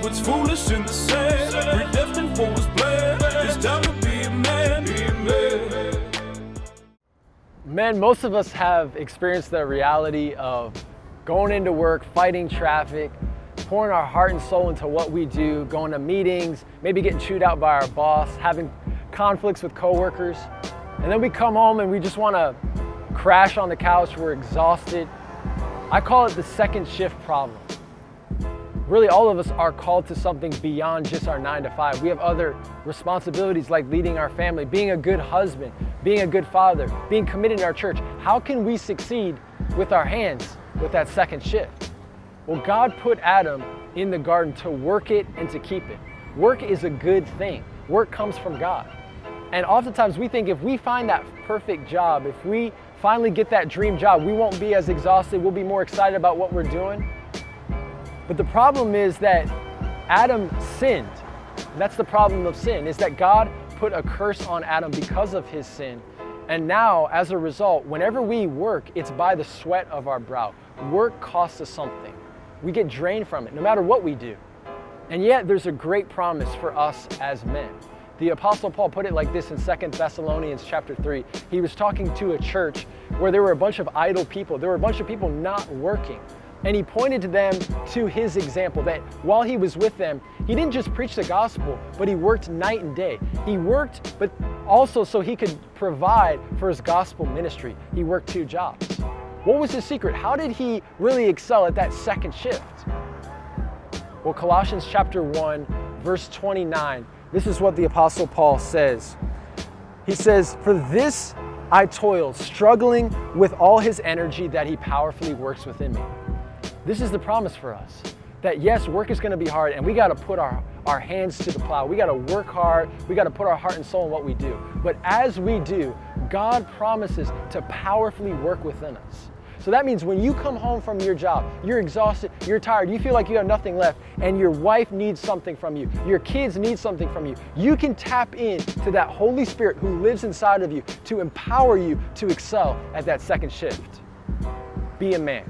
it's foolish in the sand. Predestined for his plan. It's time to be a man. Be a man. Men, most of us have experienced the reality of going into work, fighting traffic, pouring our heart and soul into what we do, going to meetings, maybe getting chewed out by our boss, having conflicts with coworkers. And then we come home and we just want to crash on the couch, we're exhausted. I call it the second shift problem. Really, all of us are called to something beyond just our 9 to 5. We have other responsibilities like leading our family, being a good husband, being a good father, being committed in our church. How can we succeed with our hands with that second shift? Well, God put Adam in the garden to work it and to keep it. Work is a good thing. Work comes from God. And oftentimes we think if we find that perfect job, if we finally get that dream job, we won't be as exhausted, we'll be more excited about what we're doing. But the problem is that Adam sinned. And that's the problem of sin, is that God put a curse on Adam because of his sin. And now, as a result, whenever we work, it's by the sweat of our brow. Work costs us something. We get drained from it, no matter what we do. And yet, there's a great promise for us as men. The Apostle Paul put it like this in 2 Thessalonians chapter 3. He was talking to a church where there were a bunch of idle people. There were a bunch of people not working. And he pointed to them to his example that while he was with them, he didn't just preach the gospel, but he worked night and day. He worked, but also so he could provide for his gospel ministry. He worked 2 jobs. What was his secret? How did he really excel at that second shift? Well, Colossians chapter 1, verse 29, this is what the Apostle Paul says. He says, "For this I toil, struggling with all his energy that he powerfully works within me." This is the promise for us, that yes, work is going to be hard and we got to put our hands to the plow. We got to work hard. We got to put our heart and soul in what we do. But as we do, God promises to powerfully work within us. So that means when you come home from your job, you're exhausted, you're tired, you feel like you have nothing left, and your wife needs something from you, your kids need something from you, you can tap into that Holy Spirit who lives inside of you to empower you to excel at that second shift. Be a man.